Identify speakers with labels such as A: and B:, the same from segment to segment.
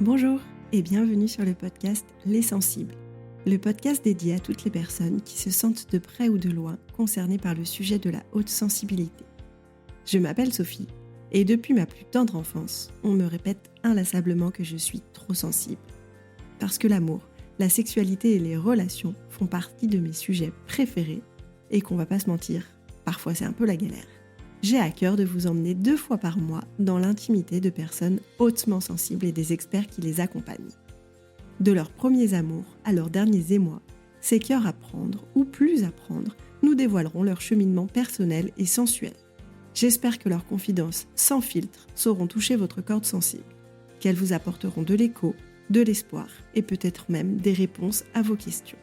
A: Bonjour et bienvenue sur le podcast Les Sensibles, le podcast dédié à toutes les personnes qui se sentent de près ou de loin concernées par le sujet de la haute sensibilité. Je m'appelle Sophie et depuis ma plus tendre enfance, on me répète inlassablement que je suis trop sensible. Parce que l'amour, la sexualité et les relations font partie de mes sujets préférés et qu'on va pas se mentir, parfois c'est un peu la galère. J'ai à cœur de vous emmener 2 fois par mois dans l'intimité de personnes hautement sensibles et des experts qui les accompagnent. De leurs premiers amours à leurs derniers émois, ces cœurs à prendre ou plus à prendre nous dévoileront leur cheminement personnel et sensuel. J'espère que leurs confidences sans filtre sauront toucher votre corde sensible, qu'elles vous apporteront de l'écho, de l'espoir et peut-être même des réponses à vos questions.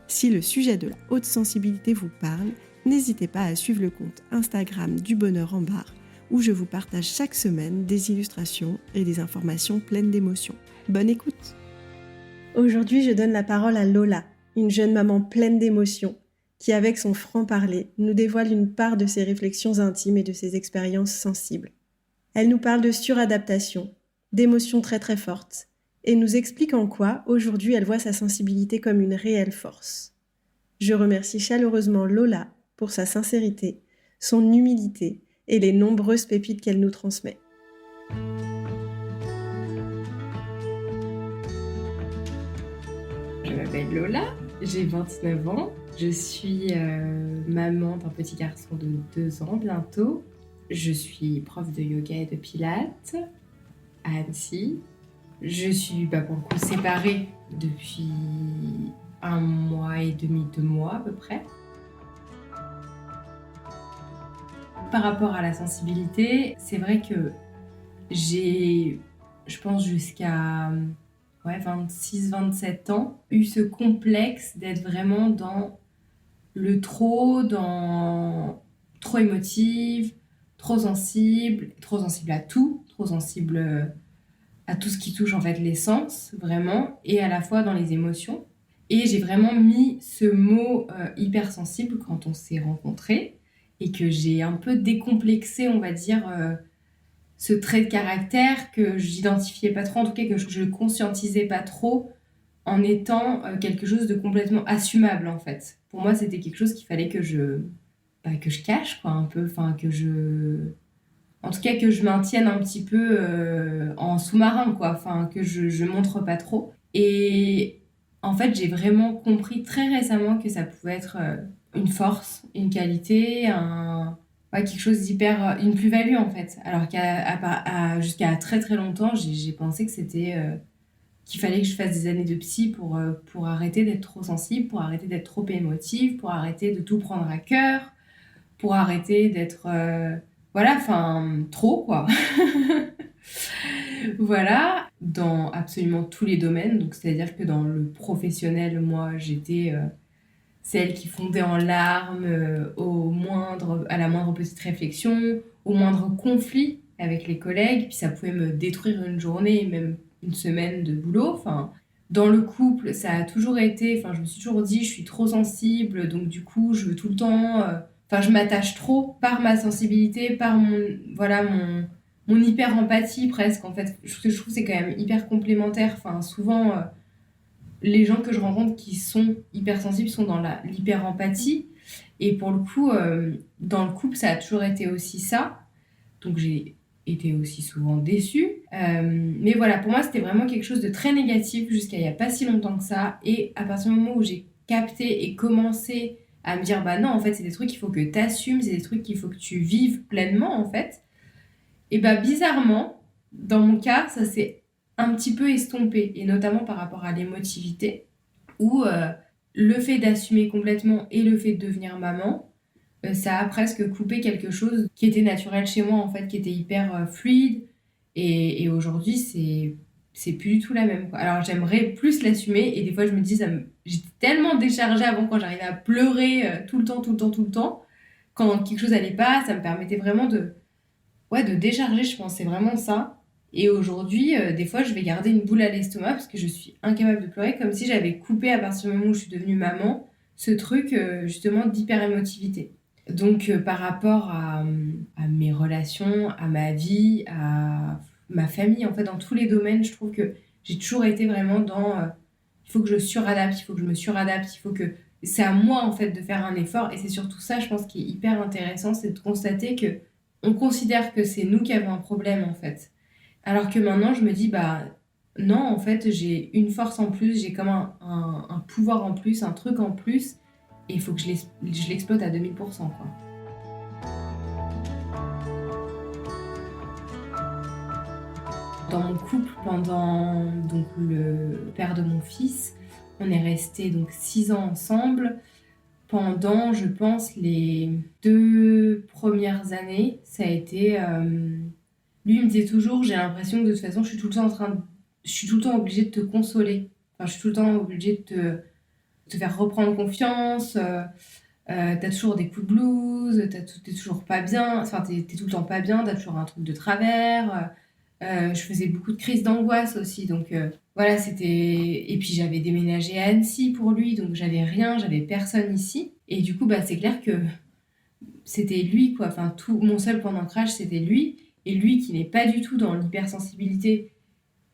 A: Si le sujet de la haute sensibilité vous parle, n'hésitez pas à suivre le compte Instagram du Bonheur en Barre, où je vous partage chaque semaine des illustrations et des informations pleines d'émotions. Bonne écoute! Aujourd'hui, je donne la parole à Lola, une jeune maman pleine d'émotions, qui avec son franc-parler nous dévoile une part de ses réflexions intimes et de ses expériences sensibles. Elle nous parle de suradaptation, d'émotions très très fortes, et nous explique en quoi, aujourd'hui, elle voit sa sensibilité comme une réelle force. Je remercie chaleureusement Lola pour sa sincérité, son humilité et les nombreuses pépites qu'elle nous transmet.
B: Je m'appelle Lola, j'ai 29 ans, je suis maman d'un petit garçon de 2 ans bientôt. Je suis prof de yoga et de pilates à Annecy. Je suis pour le coup séparée depuis 1 mois et demi, 2 mois à peu près. Par rapport à la sensibilité, c'est vrai que j'ai, je pense jusqu'à 26-27 ans, eu ce complexe d'être vraiment dans le trop émotive, trop sensible à tout, trop sensible à tout ce qui touche en fait les sens, vraiment, et à la fois dans les émotions. Et j'ai vraiment mis ce mot hypersensible quand on s'est rencontrés et que j'ai un peu décomplexé, on va dire, ce trait de caractère que j'identifiais pas trop, en tout cas que je conscientisais pas trop en étant quelque chose de complètement assumable en fait. Pour moi, c'était quelque chose qu'il fallait que je cache quoi, un peu, enfin en tout cas que je maintienne un petit peu en sous-marin quoi, enfin que je montre pas trop. Et en fait, j'ai vraiment compris très récemment que ça pouvait être une force, une qualité, quelque chose d'hyper, une plus-value en fait. Alors jusqu'à très très longtemps, j'ai pensé que c'était qu'il fallait que je fasse des années de psy pour arrêter d'être trop sensible, pour arrêter d'être trop émotive, pour arrêter de tout prendre à cœur, pour arrêter d'être trop quoi. Voilà, dans absolument tous les domaines. Donc c'est-à-dire que dans le professionnel, moi j'étais celle qui fondait en larmes à la moindre petite réflexion, au moindre conflit avec les collègues, puis ça pouvait me détruire une journée, même une semaine de boulot. Enfin, dans le couple, ça a toujours été, je me suis toujours dit, je suis trop sensible, donc du coup, je veux tout le temps, je m'attache trop par ma sensibilité, par mon hyper-empathie presque, en fait. Ce que je trouve, c'est quand même hyper complémentaire. Enfin, souvent, les gens que je rencontre qui sont hypersensibles sont dans l'hyper-empathie. Et pour le coup, dans le couple, ça a toujours été aussi ça. Donc j'ai été aussi souvent déçue. Mais voilà, pour moi, c'était vraiment quelque chose de très négatif jusqu'à il n'y a pas si longtemps que ça. Et à partir du moment où j'ai capté et commencé à me dire, non, en fait, c'est des trucs qu'il faut que tu assumes, c'est des trucs qu'il faut que tu vives pleinement, en fait. Et bizarrement, dans mon cas, ça s'est un petit peu estompé, et notamment par rapport à l'émotivité, où le fait d'assumer complètement et le fait de devenir maman, ça a presque coupé quelque chose qui était naturel chez moi, en fait, qui était hyper fluide, et aujourd'hui, c'est plus du tout la même, quoi. Alors j'aimerais plus l'assumer, et des fois je me dis, j'étais tellement déchargée avant quand j'arrivais à pleurer tout le temps, quand quelque chose allait pas, ça me permettait vraiment de décharger, je pense, c'est vraiment ça. Et aujourd'hui, des fois, je vais garder une boule à l'estomac parce que je suis incapable de pleurer, comme si j'avais coupé à partir du moment où je suis devenue maman, ce truc justement d'hyper-émotivité. Donc par rapport à mes relations, à ma vie, ma famille, en fait, dans tous les domaines, je trouve que j'ai toujours été vraiment dans il faut que je suradapte, il faut que je me suradapte, il faut que c'est à moi en fait de faire un effort et c'est surtout ça je pense qui est hyper intéressant, c'est de constater que on considère que c'est nous qui avons un problème en fait. Alors que maintenant je me dis bah non en fait j'ai une force en plus, j'ai comme un pouvoir en plus, un truc en plus et il faut que je l'exploite à 2000% quoi. Dans mon couple pendant donc le père de mon fils, on est restés donc 6 ans ensemble. Pendant, je pense, les 2 premières années, ça a été... lui, il me disait toujours, j'ai l'impression que de toute façon, je suis tout le temps obligée de te consoler. Enfin, je suis tout le temps obligée de te faire reprendre confiance. T'as toujours des coups de blues, t'es toujours pas bien. Enfin, t'es tout le temps pas bien, t'as toujours un truc de travers. Je faisais beaucoup de crises d'angoisse aussi, donc voilà, c'était... Et puis j'avais déménagé à Annecy pour lui, donc j'avais rien, j'avais personne ici. Et du coup, bah, c'est clair que c'était lui, quoi. Enfin, tout mon seul point d'ancrage, c'était lui. Et lui qui n'est pas du tout dans l'hypersensibilité,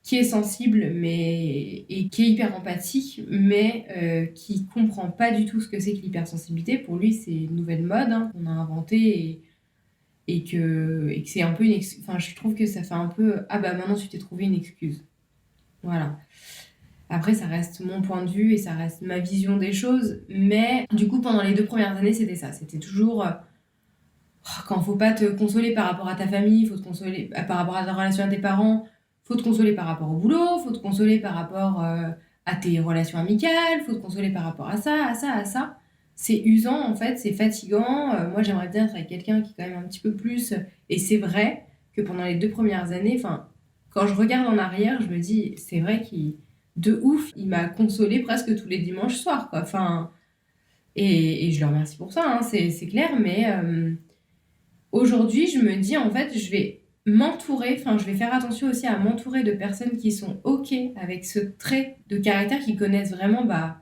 B: qui est sensible mais... et qui est hyper empathique, mais qui comprend pas du tout ce que c'est que l'hypersensibilité. Pour lui, c'est une nouvelle mode hein, qu'on a inventée et que c'est un peu une excuse. Enfin, je trouve que ça fait un peu ah bah maintenant tu t'es trouvé une excuse. Voilà. Après, ça reste mon point de vue et ça reste ma vision des choses. Mais du coup, pendant les 2 premières années, c'était ça. C'était toujours quand faut pas te consoler par rapport à ta famille, faut te consoler par rapport à ta relation à tes parents, faut te consoler par rapport au boulot, faut te consoler par rapport à tes relations amicales, faut te consoler par rapport à ça, à ça, à ça. C'est usant en fait, c'est fatigant. Moi, j'aimerais bien être avec quelqu'un qui est quand même un petit peu plus. Et c'est vrai que pendant les 2 premières années, enfin, quand je regarde en arrière, je me dis, c'est vrai qu'il de ouf, il m'a consolée presque tous les dimanches soirs, quoi. Enfin, et je le remercie pour ça, hein, c'est clair, mais aujourd'hui, je me dis, en fait, je vais m'entourer, enfin, je vais faire attention aussi à m'entourer de personnes qui sont OK avec ce trait de caractère, qui connaissent vraiment bah,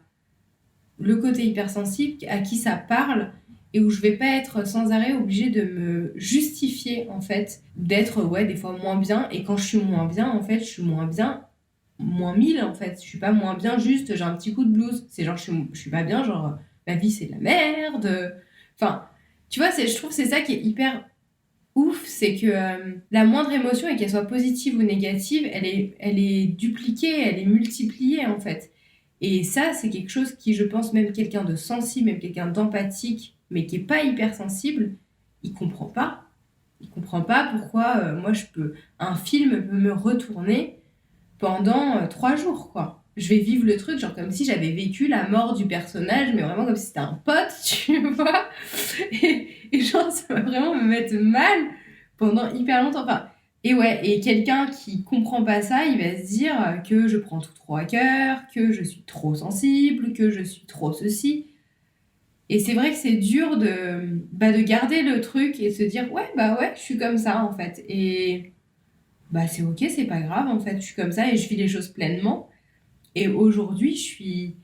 B: le côté hypersensible, à qui ça parle, et où je vais pas être sans arrêt obligée de me justifier, en fait, d'être, ouais, des fois moins bien, et quand je suis moins bien, en fait, je suis moins bien moins 1000 en fait. Je suis pas moins bien, juste j'ai un petit coup de blues. C'est genre, je suis pas bien, genre, ma vie c'est de la merde. Enfin, tu vois, je trouve que c'est ça qui est hyper ouf, c'est que la moindre émotion, et qu'elle soit positive ou négative, elle est dupliquée, elle est multipliée en fait. Et ça, c'est quelque chose qui, je pense, même quelqu'un de sensible, même quelqu'un d'empathique, mais qui est pas hypersensible, il comprend pas. Il comprend pas pourquoi moi un film peut me retourner pendant 3 jours, quoi. Je vais vivre le truc, genre comme si j'avais vécu la mort du personnage, mais vraiment comme si c'était un pote, tu vois. Et genre, ça va vraiment me mettre mal pendant hyper longtemps. Enfin, et ouais, et quelqu'un qui comprend pas ça, il va se dire que je prends tout trop à cœur, que je suis trop sensible, que je suis trop ceci. Et c'est vrai que c'est dur de garder le truc et de se dire, ouais, bah ouais, je suis comme ça, en fait. Et bah c'est ok, c'est pas grave en fait, je suis comme ça et je vis les choses pleinement. Et aujourd'hui, je suis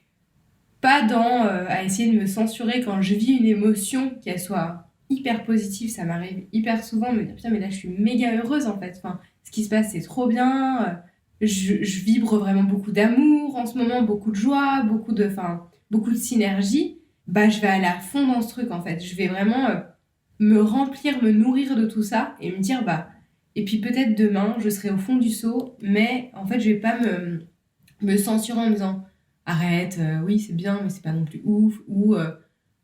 B: pas dans à essayer de me censurer quand je vis une émotion, qu'elle soit hyper positive, ça m'arrive hyper souvent de me dire putain mais là je suis méga heureuse en fait, enfin, ce qui se passe c'est trop bien, je vibre vraiment beaucoup d'amour en ce moment, beaucoup de joie, beaucoup de synergie, bah je vais aller à fond dans ce truc en fait, je vais vraiment me remplir, me nourrir de tout ça et me dire bah et puis peut-être demain je serai au fond du seau, mais en fait je vais pas me censurer en me disant arrête, oui c'est bien mais c'est pas non plus ouf, ou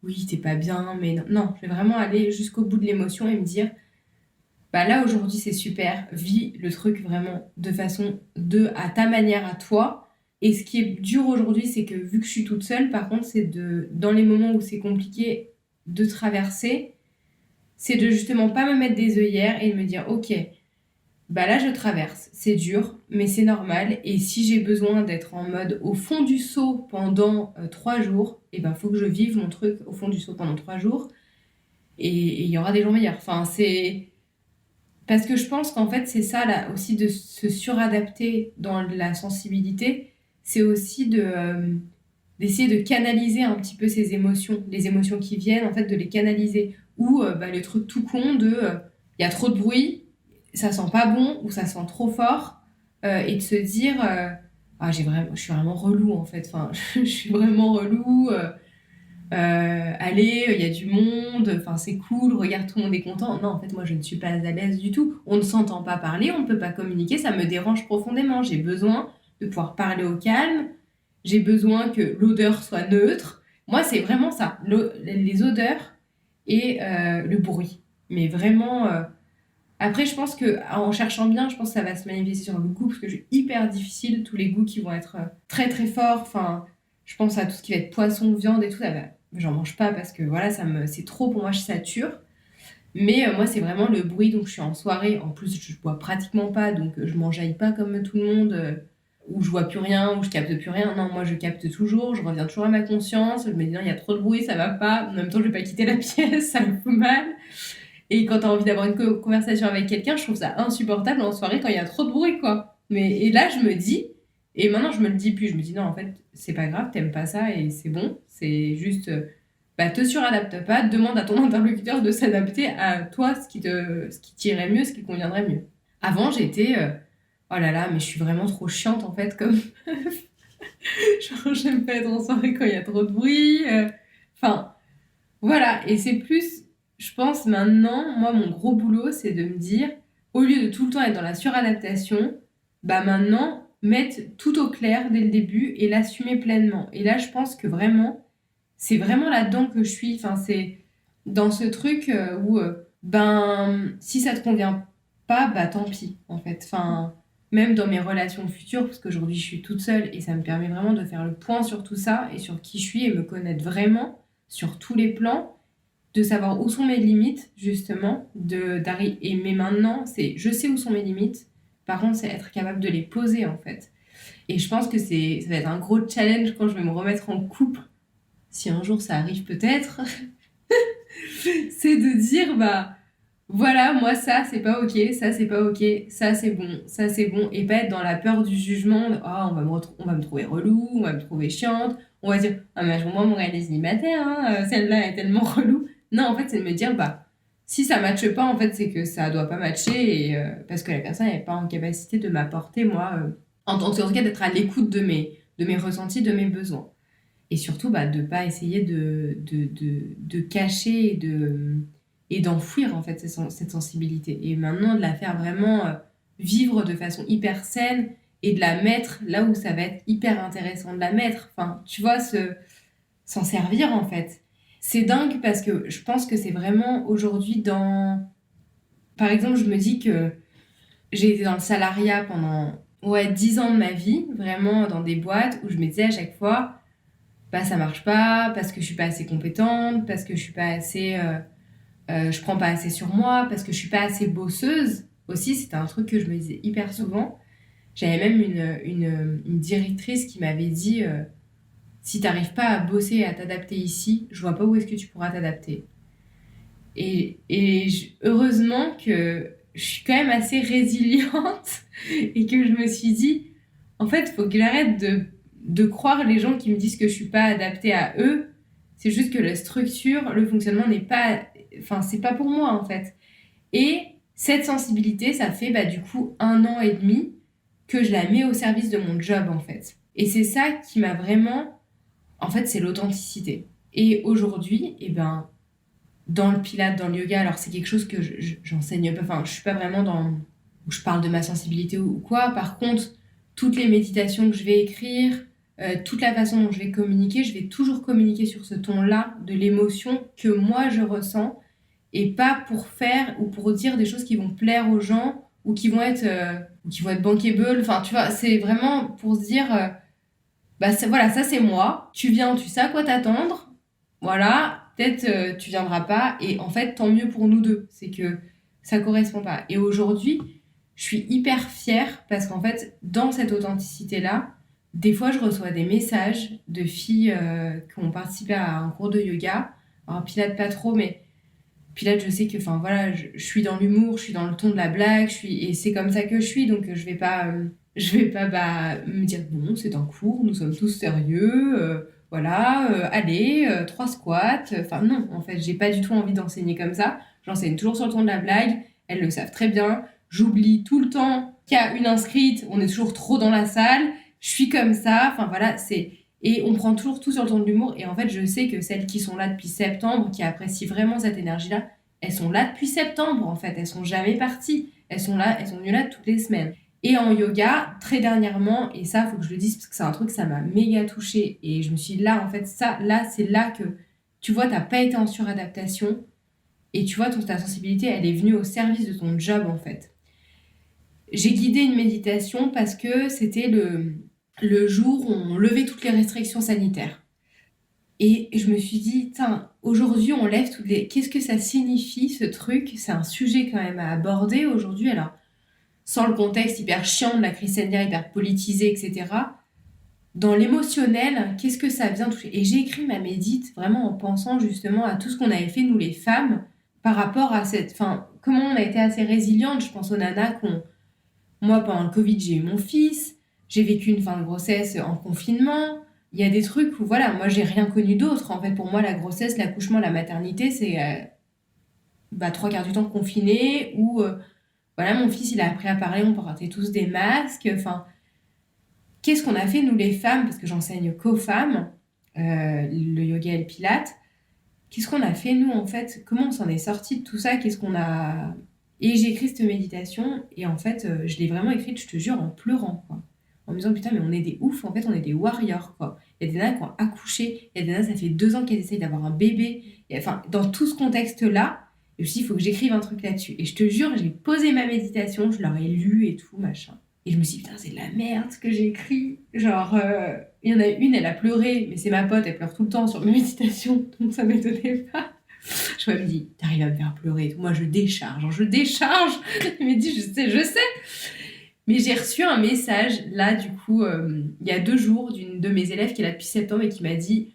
B: oui t'es pas bien mais non, non, je vais vraiment aller jusqu'au bout de l'émotion et me dire bah là aujourd'hui c'est super, vis le truc vraiment de façon à ta manière à toi. Et ce qui est dur aujourd'hui, c'est que vu que je suis toute seule, par contre, c'est dans les moments où c'est compliqué de traverser, c'est de justement pas me mettre des œillères et de me dire ok, bah là je traverse, c'est dur, mais c'est normal. Et si j'ai besoin d'être en mode au fond du seau pendant 3 jours, et ben faut que je vive mon truc au fond du seau pendant 3 jours. Et il y aura des jours meilleurs. Enfin, c'est parce que je pense qu'en fait c'est ça là aussi de se suradapter dans la sensibilité, c'est aussi d'essayer de canaliser un petit peu ces émotions, les émotions qui viennent en fait de les canaliser. Ou bah, le truc tout con de il y a trop de bruit. ça sent pas bon ou ça sent trop fort et de se dire je suis vraiment relou en fait, enfin je suis vraiment relou, allez, il y a du monde, enfin c'est cool, regarde, tout le monde est content. Non, en fait, moi je ne suis pas à l'aise du tout. On ne s'entend pas parler, on ne peut pas communiquer, ça me dérange profondément. J'ai besoin de pouvoir parler au calme, j'ai besoin que l'odeur soit neutre. Moi, c'est vraiment ça, les odeurs et le bruit. Mais vraiment, après, je pense que en cherchant bien, je pense que ça va se manifester sur le goût, parce que c'est hyper difficile, tous les goûts qui vont être très très forts. Enfin, je pense à tout ce qui va être poisson, viande et tout, ça va. J'en mange pas parce que voilà, c'est trop pour moi, je sature. Mais moi, c'est vraiment le bruit. Donc, je suis en soirée. En plus, je bois pratiquement pas, donc je m'enjaille pas comme tout le monde, où je vois plus rien, où je capte plus rien. Non, moi, je capte toujours. Je reviens toujours à ma conscience. Je me dis, non, il y a trop de bruit, ça va pas. En même temps, je vais pas quitter la pièce, ça me fout mal. Et quand tu as envie d'avoir une conversation avec quelqu'un, je trouve ça insupportable en soirée quand il y a trop de bruit, quoi. Et là, je me dis, et maintenant je me le dis plus, je me dis non, en fait, c'est pas grave, t'aimes pas ça et c'est bon. C'est juste, te suradapte pas, demande à ton interlocuteur de s'adapter à toi, ce qui t'irait mieux, ce qui conviendrait mieux. Avant, j'étais, oh là là, mais je suis vraiment trop chiante en fait, comme. Genre, j'aime pas être en soirée quand il y a trop de bruit. Enfin, voilà, et c'est plus, je pense maintenant, moi, mon gros boulot, c'est de me dire, au lieu de tout le temps être dans la suradaptation, bah maintenant, mettre tout au clair dès le début et l'assumer pleinement. Et là, je pense que vraiment, c'est vraiment là-dedans que je suis. Enfin, c'est dans ce truc où, si ça te convient pas, bah tant pis, en fait. Enfin, même dans mes relations futures, parce qu'aujourd'hui, je suis toute seule et ça me permet vraiment de faire le point sur tout ça et sur qui je suis et me connaître vraiment sur tous les plans, de savoir où sont mes limites, justement, mais maintenant, je sais où sont mes limites, par contre, c'est être capable de les poser, en fait. Et je pense que ça va être un gros challenge quand je vais me remettre en couple, si un jour ça arrive peut-être, c'est de dire, bah, voilà, moi ça c'est pas ok, ça c'est pas ok, ça c'est bon, et pas être dans la peur du jugement, de, oh, on va me trouver relou, on va me trouver chiante, on va dire, ah mais moi mon gars est célibataire, hein, celle-là est tellement relou. Non, en fait c'est de me dire, bah, si ça matche pas, en fait c'est que ça doit pas matcher, et, parce que la personne n'est pas en capacité de m'apporter, moi, en tout cas d'être à l'écoute de mes ressentis, de mes besoins. Et surtout, bah, de pas essayer de cacher et d'enfouir en fait cette sensibilité. Et maintenant, de la faire vraiment vivre de façon hyper saine et de la mettre là où ça va être hyper intéressant de la mettre. Enfin, tu vois, s'en servir en fait. C'est dingue parce que je pense que c'est vraiment aujourd'hui dans... Par exemple, je me dis que j'ai été dans le salariat pendant 10 ans de ma vie, vraiment dans des boîtes où je me disais à chaque fois, bah ça marche pas, parce que je suis pas assez compétente, parce que je suis pas assez... je prends pas assez sur moi, parce que je suis pas assez bosseuse. Aussi, c'était un truc que je me disais hyper souvent. J'avais même une directrice qui m'avait dit si t'arrives pas à bosser et à t'adapter ici, je vois pas où est-ce que tu pourras t'adapter. Heureusement que je suis quand même assez résiliente et que je me suis dit, en fait, il faut que j'arrête de croire les gens qui me disent que je suis pas adaptée à eux. C'est juste que la structure, le fonctionnement n'est pas... Enfin, c'est pas pour moi, en fait. Et cette sensibilité, ça fait du coup 1 an et demi que je la mets au service de mon job, en fait. Et c'est ça qui m'a vraiment... En fait, c'est l'authenticité. Et aujourd'hui, dans le pilate, dans le yoga, alors c'est quelque chose que j'enseigne pas, enfin je suis pas vraiment dans où je parle de ma sensibilité ou quoi. Par contre, toutes les méditations que je vais écrire, toute la façon dont je vais communiquer, je vais toujours communiquer sur ce ton-là de l'émotion que moi je ressens et pas pour faire ou pour dire des choses qui vont plaire aux gens ou qui vont être bankable. Enfin, tu vois, c'est vraiment pour se dire voilà, ça c'est moi. Tu viens, tu sais à quoi t'attendre. Voilà, peut-être tu viendras pas et en fait tant mieux pour nous deux, c'est que ça correspond pas. Et aujourd'hui, je suis hyper fière parce qu'en fait dans cette authenticité là, des fois je reçois des messages de filles qui ont participé à un cours de yoga. Alors Pilates pas trop, mais Pilates je sais que enfin voilà, je suis dans l'humour, je suis dans le ton de la blague, et c'est comme ça que je suis, donc je vais pas me dire non, c'est un cours, nous sommes tous sérieux, voilà, allez, 3 squats. Enfin, non, en fait, j'ai pas du tout envie d'enseigner comme ça. J'enseigne toujours sur le ton de la blague. Elles le savent très bien. j'oublie tout le temps qu'il y a une inscrite, on est toujours trop dans la salle, je suis comme ça, enfin voilà, et on prend toujours tout sur le ton de l'humour. Et en fait, je sais que celles qui sont là depuis septembre, qui apprécient vraiment cette énergie-là, elles sont là depuis septembre, en fait. Elles sont jamais parties. Elles sont venues là toutes les semaines. Et en yoga, très dernièrement, et ça, faut que je le dise, parce que c'est un truc, ça m'a méga touchée. Et je me suis dit, là, en fait, c'est là que, tu vois, t'as pas été en suradaptation. Et tu vois, ta sensibilité, elle est venue au service de ton job, en fait. J'ai guidé une méditation parce que c'était le jour où on levait toutes les restrictions sanitaires. Et je me suis dit, aujourd'hui on lève toutes les... Qu'est-ce que ça signifie ce truc ? C'est un sujet quand même à aborder aujourd'hui, alors sans le contexte hyper chiant de la crise sanitaire, hyper politisée, etc. Dans l'émotionnel, qu'est-ce que ça vient toucher ? Et j'ai écrit ma médite vraiment en pensant justement à tout ce qu'on avait fait, nous les femmes, par rapport à cette... Enfin, comment on a été assez résilientes. Je pense aux nanas Moi, pendant le Covid, j'ai eu mon fils, j'ai vécu une fin de grossesse en confinement. Il y a des trucs où, voilà, moi, j'ai rien connu d'autre. En fait, pour moi, la grossesse, l'accouchement, la maternité, c'est 3 quarts du temps confiné, où, voilà, mon fils, il a appris à parler, on portait tous des masques. Enfin, qu'est-ce qu'on a fait, nous, les femmes, parce que j'enseigne qu'aux femmes, le yoga et le pilate. Qu'est-ce qu'on a fait, nous, en fait ? Comment on s'en est sorti de tout ça ? Qu'est-ce qu'on a... Et j'ai écrit cette méditation, et en fait, je l'ai vraiment écrite, je te jure, en pleurant, quoi. En me disant, putain, mais on est des oufs, en fait, on est des warriors, quoi. Il y a des nanas qui ont accouché, il y a des nanas, ça fait 2 ans qu'elles essayent d'avoir un bébé. Et, enfin, dans tout ce contexte-là, je me suis dit, il faut que j'écrive un truc là-dessus. Et je te jure, j'ai posé ma méditation, je leur ai lu et tout, machin. Et je me suis dit, putain, c'est de la merde ce que j'ai écrit. Genre, il y en a une, elle a pleuré, mais c'est ma pote, elle pleure tout le temps sur mes méditations, donc ça m'étonnait pas. Je me dis, t'arrives à me faire pleurer et tout. Moi, je décharge. Il m'a dit, je sais. Mais j'ai reçu un message, là, du coup, il y a 2 jours, d'une de mes élèves qui est là depuis septembre et qui m'a dit,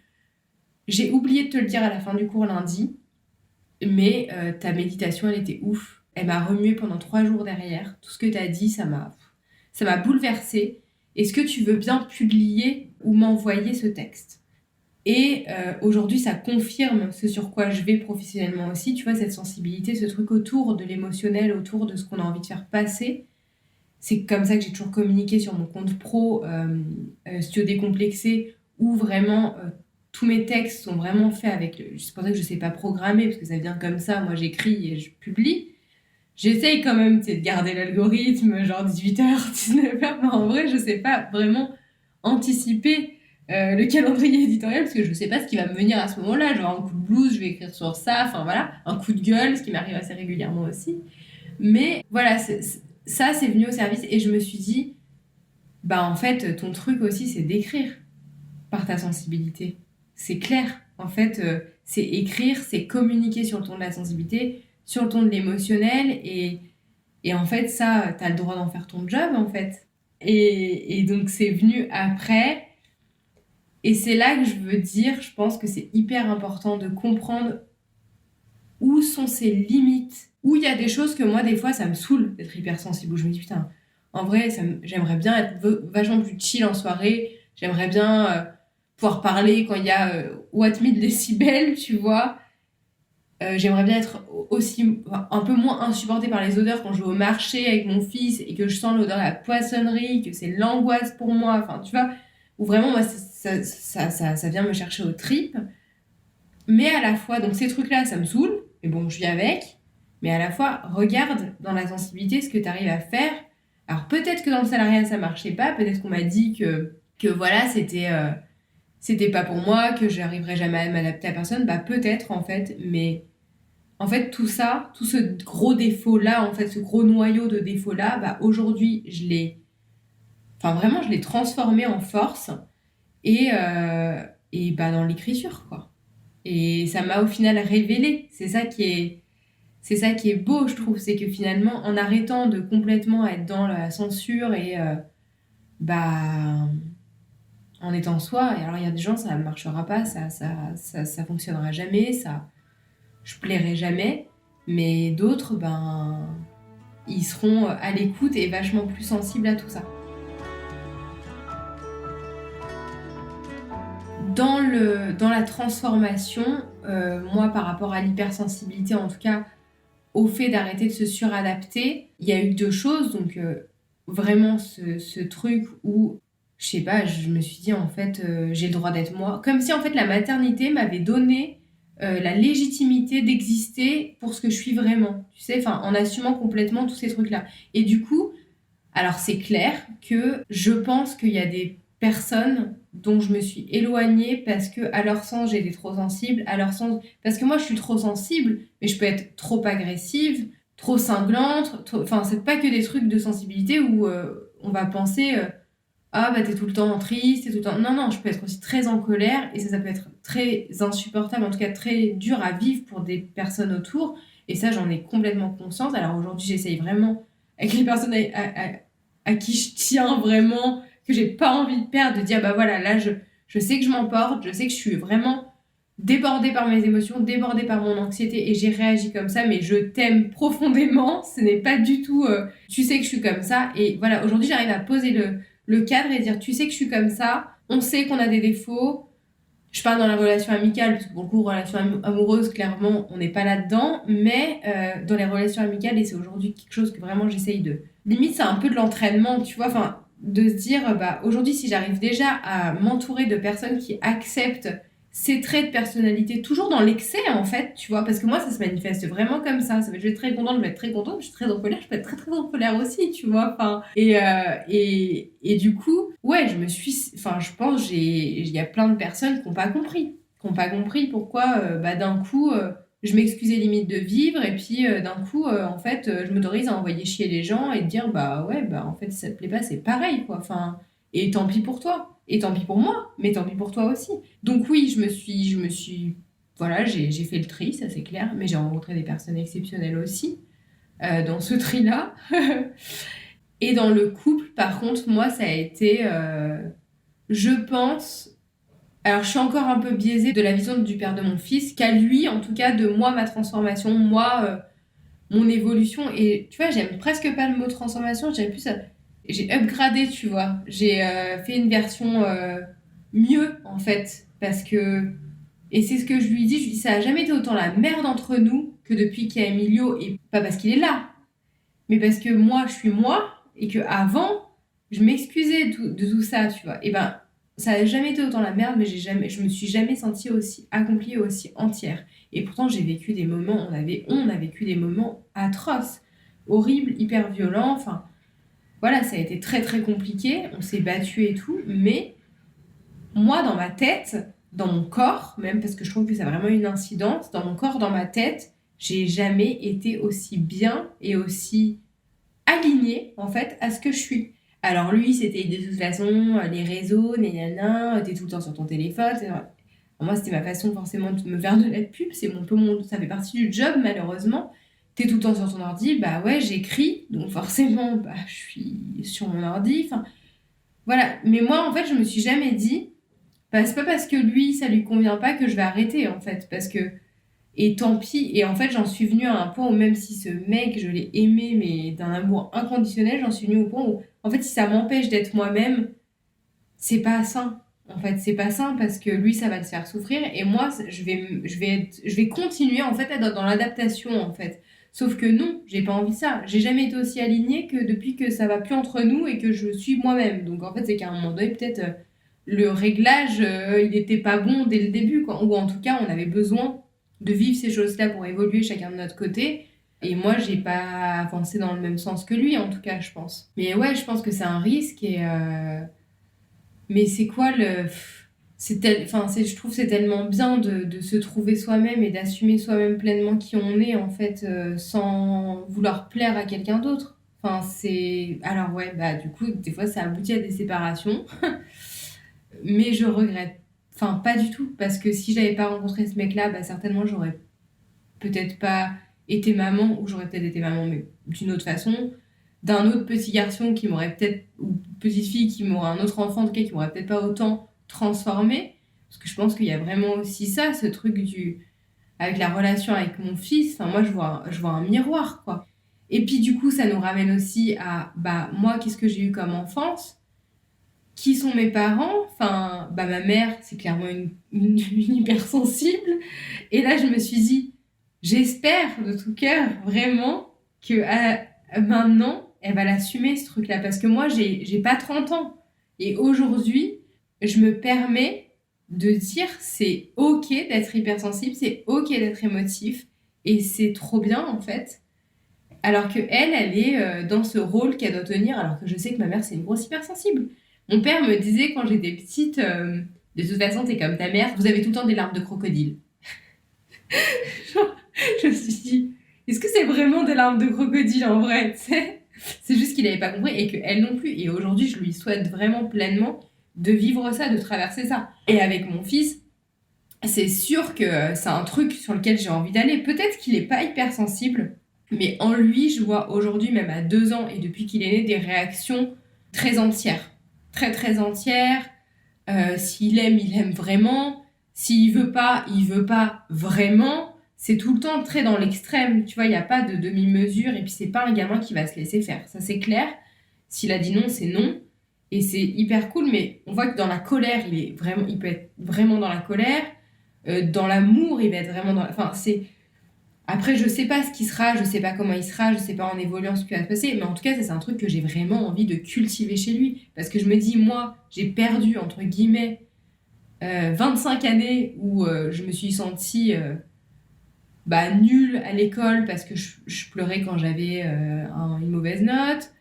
B: j'ai oublié de te le dire à la fin du cours lundi, mais ta méditation, elle était ouf. Elle m'a remué pendant 3 jours derrière. Tout ce que t'as dit, ça m'a bouleversée. Est-ce que tu veux bien publier ou m'envoyer ce texte ? Et aujourd'hui, ça confirme ce sur quoi je vais professionnellement aussi, tu vois, cette sensibilité, ce truc autour de l'émotionnel, autour de ce qu'on a envie de faire passer. C'est comme ça que j'ai toujours communiqué sur mon compte pro, Studio Décomplexé, où vraiment tous mes textes sont vraiment faits avec... C'est pour ça que je ne sais pas programmer, parce que ça vient comme ça, moi j'écris et je publie. J'essaye quand même de garder l'algorithme, genre 18h, 19h, mais en vrai, je ne sais pas vraiment anticiper le calendrier éditorial, parce que je ne sais pas ce qui va me venir à ce moment-là. Je vais avoir un coup de blues, je vais écrire sur ça, enfin voilà, un coup de gueule, ce qui m'arrive assez régulièrement aussi. Mais voilà, ça, c'est venu au service, et je me suis dit, en fait, ton truc aussi, c'est d'écrire par ta sensibilité. C'est clair. En fait, c'est écrire, c'est communiquer sur le ton de la sensibilité, sur le ton de l'émotionnel, et en fait, ça, t'as le droit d'en faire ton job, en fait. Et donc, c'est venu après. Et c'est là que je veux dire, je pense que c'est hyper important de comprendre où sont ses limites, où il y a des choses que moi, des fois, ça me saoule d'être hypersensible, où je me dis, putain, en vrai, j'aimerais bien être vachement plus chill en soirée, j'aimerais bien pouvoir parler quand il y a What 1000 décibels, tu vois. J'aimerais bien être aussi un peu moins insupportée par les odeurs quand je vais au marché avec mon fils et que je sens l'odeur de la poissonnerie, que c'est l'angoisse pour moi, enfin, tu vois, où vraiment, moi, ça vient me chercher aux tripes. Mais à la fois, donc ces trucs-là, ça me saoule, mais bon, je vis avec. Mais à la fois, regarde dans la sensibilité ce que tu arrives à faire. Alors peut-être que dans le salariat, ça marchait pas. Peut-être qu'on m'a dit que voilà, c'était pas pour moi, que j'arriverais jamais à m'adapter à personne. Peut-être, en fait. Mais en fait, tout ça, tout ce gros défaut-là, en fait, ce gros noyau de défaut-là, aujourd'hui, je l'ai transformé en force. Et dans l'écriture, quoi. Et ça m'a au final révélé. C'est ça qui est beau, je trouve. C'est que finalement, en arrêtant de complètement être dans la censure et en étant soi, et alors il y a des gens, ça ne marchera pas, ça fonctionnera jamais, je plairai jamais. Mais d'autres, ils seront à l'écoute et vachement plus sensibles à tout ça. Dans la transformation, moi par rapport à l'hypersensibilité, en tout cas au fait d'arrêter de se suradapter, il y a eu 2 choses. Donc, vraiment ce truc où, je sais pas, je me suis dit, en fait, j'ai le droit d'être moi. Comme si, en fait, la maternité m'avait donné la légitimité d'exister pour ce que je suis vraiment. Tu sais, enfin, en assumant complètement tous ces trucs-là. Et du coup, alors c'est clair que je pense qu'il y a des personnes dont je me suis éloignée parce que à leur sens j'étais trop sensible, à leur sens parce que moi je suis trop sensible, mais je peux être trop agressive, trop cinglante, enfin c'est pas que des trucs de sensibilité où on va penser ah bah t'es tout le temps triste, t'es tout le temps non, je peux être aussi très en colère et ça peut être très insupportable, en tout cas très dur à vivre pour des personnes autour et ça j'en ai complètement conscience. Alors aujourd'hui j'essaye vraiment avec les personnes à qui je tiens vraiment, que j'ai pas envie de perdre, de dire bah voilà, là je sais que je m'emporte, je sais que je suis vraiment débordée par mes émotions, débordée par mon anxiété et j'ai réagi comme ça, mais je t'aime profondément, ce n'est pas du tout tu sais que je suis comme ça. Et voilà, aujourd'hui j'arrive à poser le cadre et dire tu sais que je suis comme ça, on sait qu'on a des défauts. Je parle dans la relation amicale, parce que pour le coup, relation amoureuse, clairement, on n'est pas là-dedans, mais dans les relations amicales, et c'est aujourd'hui quelque chose que vraiment j'essaye de... Limite, c'est un peu de l'entraînement, tu vois, enfin, de se dire, bah, aujourd'hui, si j'arrive déjà à m'entourer de personnes qui acceptent ces traits de personnalité, toujours dans l'excès, en fait, tu vois, parce que moi, ça se manifeste vraiment comme ça. Ça va être, je vais être très contente, je vais être très contente, je suis très en colère, je peux être très, très en colère aussi, tu vois, enfin... Et du coup, ouais, je pense, il y a plein de personnes qui n'ont pas compris. Qui n'ont pas compris pourquoi, bah, d'un coup, je m'excusais limite de vivre, et puis d'un coup, en fait, je m'autorise à envoyer chier les gens et de dire, bah ouais, bah en fait, si ça te plaît pas, c'est pareil, quoi. Enfin, et tant pis pour toi. Et tant pis pour moi, mais tant pis pour toi aussi. Donc oui, voilà, j'ai fait le tri, ça c'est clair, mais j'ai rencontré des personnes exceptionnelles aussi dans ce tri-là. Et dans le couple, par contre, moi, ça a été, je pense, alors je suis encore un peu biaisée de la vision du père de mon fils, qu'à lui, en tout cas, de moi, ma transformation, moi, mon évolution. Et tu vois, j'aime presque pas le mot transformation, j'aime plus ça. J'ai upgradé, tu vois. J'ai fait une version mieux, en fait, parce que... Et c'est ce que je lui dis, ça a jamais été autant la merde entre nous que depuis qu'il y a Emilio, et pas parce qu'il est là, mais parce que moi, je suis moi, et que avant je m'excusais de tout ça, tu vois. Et ben, ça n'a jamais été autant la merde, mais je me suis jamais sentie aussi accomplie, aussi entière. Et pourtant, j'ai vécu des moments, on a vécu des moments atroces, horribles, hyper violents, enfin, voilà, ça a été très très compliqué, on s'est battu et tout, mais moi, dans ma tête, dans mon corps, même parce que je trouve que ça a vraiment une incidence, dans mon corps, dans ma tête, j'ai jamais été aussi bien et aussi alignée, en fait, à ce que je suis. Alors lui, c'était de toute façon les réseaux, nanana, t'es tout le temps sur ton téléphone. Moi, c'était ma façon forcément de me faire de la pub, c'est un peu ça fait partie du job, malheureusement. T'es tout le temps sur ton ordi, bah ouais, j'écris, donc forcément, bah je suis sur mon ordi, enfin, voilà. Mais moi, en fait, je me suis jamais dit, bah, c'est pas parce que lui, ça lui convient pas que je vais arrêter, en fait, parce que et tant pis. Et en fait, j'en suis venue à un point où même si ce mec, je l'ai aimé, mais d'un amour inconditionnel, j'en suis venue au point où, en fait, si ça m'empêche d'être moi-même, c'est pas sain. En fait, c'est pas sain parce que lui, ça va le faire souffrir. Et moi, je vais continuer, en fait, à être dans l'adaptation, en fait. Sauf que non, j'ai pas envie de ça. J'ai jamais été aussi alignée que depuis que ça va plus entre nous et que je suis moi-même. Donc, en fait, c'est qu'à un moment donné, peut-être, le réglage, il était pas bon dès le début, quoi. Ou en tout cas, on avait besoin de vivre ces choses-là pour évoluer chacun de notre côté. Et moi, j'ai pas avancé dans le même sens que lui, en tout cas, je pense. Mais ouais, je pense que c'est un risque et... Mais c'est quoi le... je trouve que c'est tellement bien de se trouver soi-même et d'assumer soi-même pleinement qui on est, en fait, sans vouloir plaire à quelqu'un d'autre. Enfin, c'est... Alors ouais, bah du coup, des fois, ça aboutit à des séparations. Mais je regrette. Enfin, pas du tout. Parce que si j'avais pas rencontré ce mec-là, bah certainement, j'aurais peut-être pas été maman, ou j'aurais peut-être été maman, mais d'une autre façon, d'un autre petit garçon qui m'aurait peut-être, ou petite fille qui m'aurait un autre enfant, en tout cas, qui m'aurait peut-être pas autant transformée. Parce que je pense qu'il y a vraiment aussi ça, ce truc avec la relation avec mon fils. Enfin, moi, je vois un miroir, quoi. Et puis, du coup, ça nous ramène aussi à, bah, moi, qu'est-ce que j'ai eu comme enfance? Qui sont mes parents? Enfin, bah, ma mère, c'est clairement une hypersensible. Et là, je me suis dit, j'espère de tout cœur vraiment que maintenant, elle va l'assumer ce truc-là. Parce que moi, j'ai pas 30 ans. Et aujourd'hui, je me permets de dire c'est ok d'être hypersensible, c'est ok d'être émotif. Et c'est trop bien en fait. Alors que elle est dans ce rôle qu'elle doit tenir, alors que je sais que ma mère, c'est une grosse hypersensible. Mon père me disait quand j'étais petite, de toute façon, t'es comme ta mère, vous avez tout le temps des larmes de crocodile. Genre, je me suis dit, est-ce que c'est vraiment des larmes de crocodile en vrai, t'sais? C'est juste qu'il n'avait pas compris et qu'elle non plus. Et aujourd'hui, je lui souhaite vraiment pleinement de vivre ça, de traverser ça. Et avec mon fils, c'est sûr que c'est un truc sur lequel j'ai envie d'aller. Peut-être qu'il n'est pas hypersensible, mais en lui, je vois aujourd'hui, même à 2 ans et depuis qu'il est né, des réactions très entières. Très, très entières. S'il aime, il aime vraiment. S'il veut pas vraiment. C'est tout le temps très dans l'extrême. Tu vois, il n'y a pas de demi-mesure. Et puis, c'est pas un gamin qui va se laisser faire. Ça, c'est clair. S'il a dit non, c'est non. Et c'est hyper cool. Mais on voit que dans la colère, il peut être vraiment dans la colère. Dans l'amour, il va être vraiment dans la... Enfin, c'est... Après, je sais pas ce qu'il sera, je sais pas comment il sera, je sais pas en évoluant ce qui va se passer, mais en tout cas, ça, c'est un truc que j'ai vraiment envie de cultiver chez lui. Parce que je me dis, moi, j'ai perdu, entre guillemets, 25 années où je me suis sentie nulle à l'école parce que je pleurais quand j'avais une mauvaise note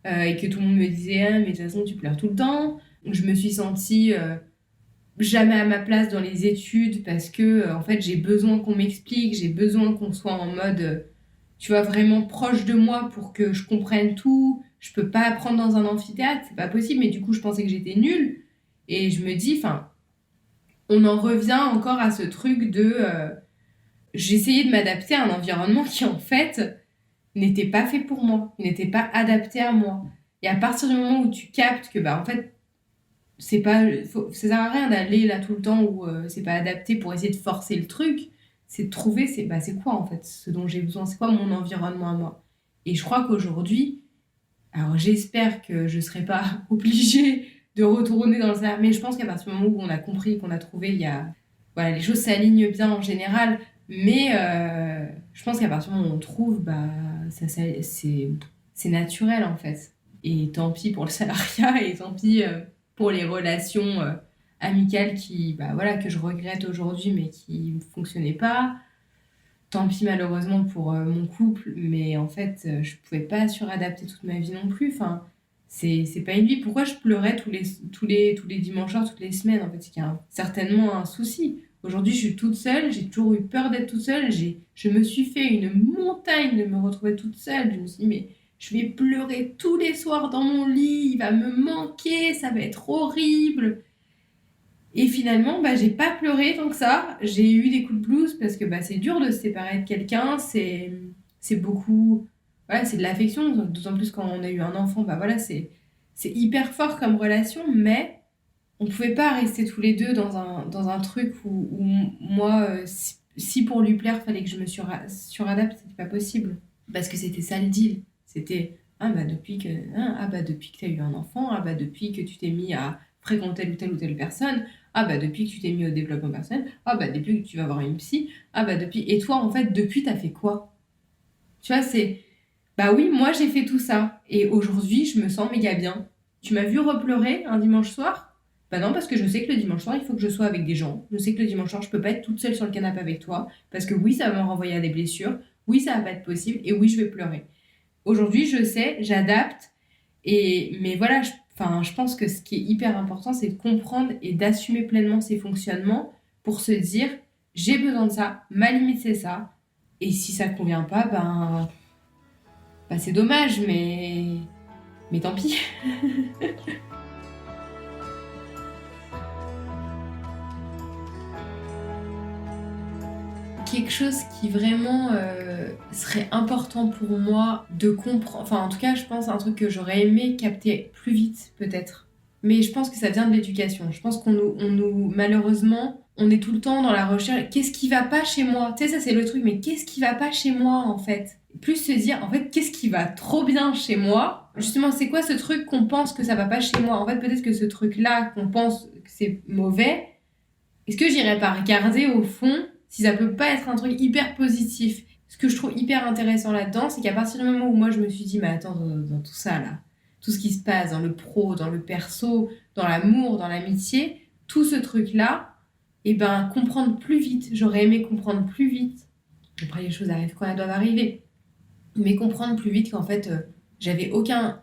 B: et que tout le monde me disait, ah, mais de toute façon, tu pleures tout le temps. Je me suis sentie... jamais à ma place dans les études parce que en fait j'ai besoin qu'on m'explique, j'ai besoin qu'on soit en mode tu vois vraiment proche de moi pour que je comprenne tout. Je peux pas apprendre dans un amphithéâtre, c'est pas possible, mais du coup je pensais que j'étais nulle et je me dis enfin on en revient encore à ce truc de j'essayais de m'adapter à un environnement qui en fait n'était pas fait pour moi, n'était pas adapté à moi. Et à partir du moment où tu captes que en fait c'est pas ça sert à rien d'aller là tout le temps où c'est pas adapté pour essayer de forcer le truc, c'est de trouver c'est quoi en fait ce dont j'ai besoin, c'est quoi mon environnement à moi. Et je crois qu'aujourd'hui, alors j'espère que je serai pas obligée de retourner dans le salariat, mais je pense qu'à partir du moment où on a compris, qu'on a trouvé, il y a voilà, les choses s'alignent bien en général, mais je pense qu'à partir du moment où on trouve c'est naturel en fait. Et tant pis pour le salariat et tant pis pour les relations amicales que je regrette aujourd'hui mais qui ne fonctionnaient pas. Tant pis malheureusement pour mon couple, mais en fait je pouvais pas suradapter toute ma vie non plus. Enfin, c'est pas une vie. Pourquoi je pleurais tous les dimanches soirs, toutes les semaines? En fait, c'est qu'il y a certainement un souci. Aujourd'hui, je suis toute seule, j'ai toujours eu peur d'être toute seule. Je me suis fait une montagne de me retrouver toute seule. Je me suis dit, mais je vais pleurer tous les soirs dans mon lit, il va me manquer, ça va être horrible. Et finalement, j'ai pas pleuré tant que ça. J'ai eu des coups de blues parce que c'est dur de se séparer de quelqu'un. C'est beaucoup... Voilà, c'est de l'affection, d'autant plus quand on a eu un enfant. C'est hyper fort comme relation, mais on pouvait pas rester tous les deux dans un truc où moi, si pour lui plaire, fallait que je me suradapte, c'était pas possible. Parce que c'était ça le deal. C'était, depuis que tu as eu un enfant, depuis que tu t'es mis à fréquenter telle ou telle personne, depuis que tu t'es mis au développement personnel, depuis que tu vas voir une psy, depuis... Et toi, en fait, depuis, t'as fait quoi? Tu vois, c'est... oui, moi, j'ai fait tout ça. Et aujourd'hui, je me sens méga bien. Tu m'as vu repleurer un dimanche soir? Non, parce que je sais que le dimanche soir, il faut que je sois avec des gens. Je sais que le dimanche soir, je peux pas être toute seule sur le canapé avec toi. Parce que oui, ça va me renvoyer à des blessures. Oui, ça va pas être possible. Et oui, je vais pleurer. Aujourd'hui, je sais, j'adapte. Mais voilà, je pense que ce qui est hyper important, c'est de comprendre et d'assumer pleinement ses fonctionnements pour se dire, j'ai besoin de ça, ma limite c'est ça. Et si ça ne convient pas, c'est dommage, mais tant pis. Quelque chose qui vraiment serait important pour moi de comprendre, enfin en tout cas je pense un truc que j'aurais aimé capter plus vite peut-être, mais je pense que ça vient de l'éducation. Je pense qu'on nous malheureusement on est tout le temps dans la recherche, qu'est-ce qui va pas chez moi, tu sais, ça c'est le truc, mais qu'est-ce qui va pas chez moi en fait, plus se dire en fait qu'est-ce qui va trop bien chez moi, justement c'est quoi ce truc qu'on pense que ça va pas chez moi, en fait peut-être que ce truc là qu'on pense que c'est mauvais, est-ce que j'irais pas regarder au fond si ça peut pas être un truc hyper positif. Ce que je trouve hyper intéressant là-dedans, c'est qu'à partir du moment où moi je me suis dit, mais attends, dans tout ça là, tout ce qui se passe dans le pro, dans le perso, dans l'amour, dans l'amitié, tout ce truc-là, et ben comprendre plus vite. J'aurais aimé comprendre plus vite. Après, les choses arrivent quand elles doivent arriver. Mais comprendre plus vite qu'en fait, j'avais aucun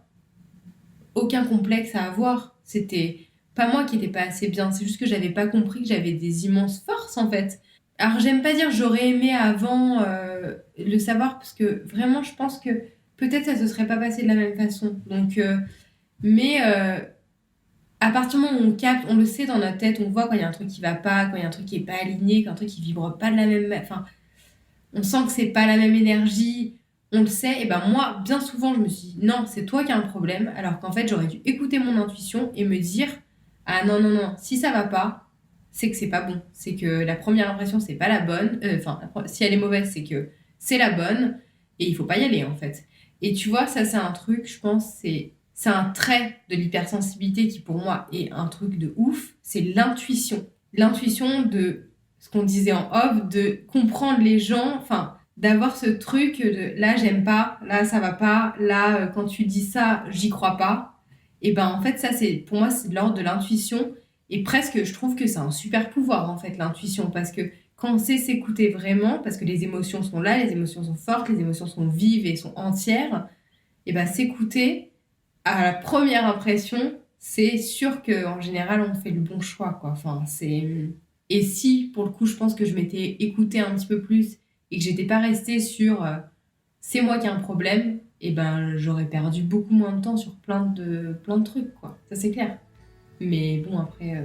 B: complexe à avoir. C'était pas moi qui n'étais pas assez bien, c'est juste que j'avais pas compris que j'avais des immenses forces en fait. Alors j'aime pas dire j'aurais aimé avant le savoir parce que vraiment je pense que peut-être ça se serait pas passé de la même façon. Donc, à partir du moment où on capte, on le sait dans notre tête, on voit quand il y a un truc qui va pas, quand il y a un truc qui est pas aligné, quand un truc qui vibre pas de la même, enfin, on sent que c'est pas la même énergie. On le sait, et ben moi, bien souvent, je me suis dit, non, c'est toi qui as un problème, alors qu'en fait, j'aurais dû écouter mon intuition et me dire, ah non, non, non, si ça va pas, c'est que c'est pas bon. C'est que la première impression, c'est pas la bonne. Si elle est mauvaise, c'est que c'est la bonne, et il faut pas y aller, en fait. Et tu vois, ça, c'est un truc, je pense, c'est un trait de l'hypersensibilité qui, pour moi, est un truc de ouf, c'est l'intuition. L'intuition de ce qu'on disait en off, de comprendre les gens, enfin, d'avoir ce truc de là j'aime pas, là ça va pas, là quand tu dis ça j'y crois pas. Et ben en fait ça c'est pour moi c'est de l'ordre de l'intuition et presque je trouve que c'est un super pouvoir en fait l'intuition parce que quand on sait s'écouter vraiment, parce que les émotions sont là, les émotions sont fortes, les émotions sont vives et sont entières, et ben s'écouter à la première impression, c'est sûr que en général on fait le bon choix quoi. Enfin c'est et si pour le coup je pense que je m'étais écoutée un petit peu plus et que j'étais pas restée sur c'est moi qui ai un problème, et ben j'aurais perdu beaucoup moins de temps sur plein de trucs quoi. Ça c'est clair. Mais bon après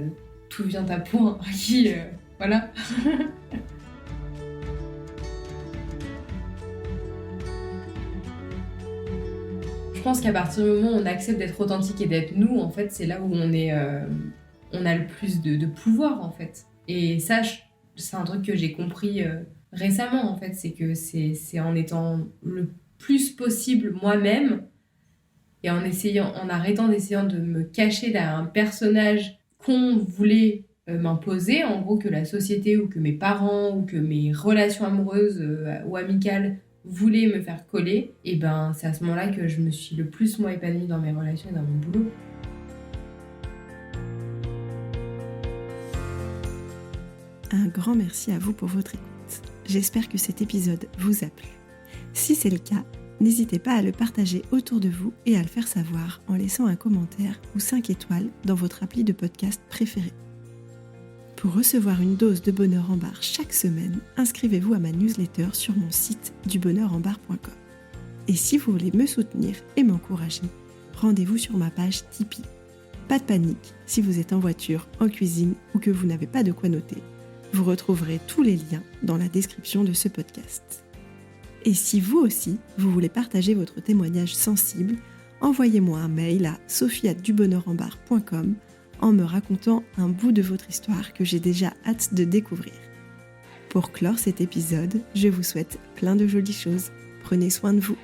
B: tout vient à point qui voilà. Je pense qu'à partir du moment où on accepte d'être authentique et d'être nous, en fait, c'est là où on a le plus de pouvoir en fait. Et ça, c'est un truc que j'ai compris récemment en fait, c'est que c'est en étant le plus possible moi-même et en arrêtant d'essayer de me cacher derrière un personnage qu'on voulait m'imposer, en gros que la société ou que mes parents ou que mes relations amoureuses ou amicales voulaient me faire coller, et ben c'est à ce moment-là que je me suis le plus moi épanouie dans mes relations et dans mon boulot.
A: Un grand merci à vous pour votre écoute. J'espère que cet épisode vous a plu. Si c'est le cas, n'hésitez pas à le partager autour de vous et à le faire savoir en laissant un commentaire ou 5 étoiles dans votre appli de podcast préféré. Pour recevoir une dose de bonheur en barre chaque semaine, inscrivez-vous à ma newsletter sur mon site dubonheurenbarre.com. Et si vous voulez me soutenir et m'encourager, rendez-vous sur ma page Tipeee. Pas de panique, si vous êtes en voiture, en cuisine ou que vous n'avez pas de quoi noter. Vous retrouverez tous les liens dans la description de ce podcast. Et si vous aussi, vous voulez partager votre témoignage sensible, envoyez-moi un mail à sophie@dubonheurenbarre.com en me racontant un bout de votre histoire que j'ai déjà hâte de découvrir. Pour clore cet épisode, je vous souhaite plein de jolies choses. Prenez soin de vous.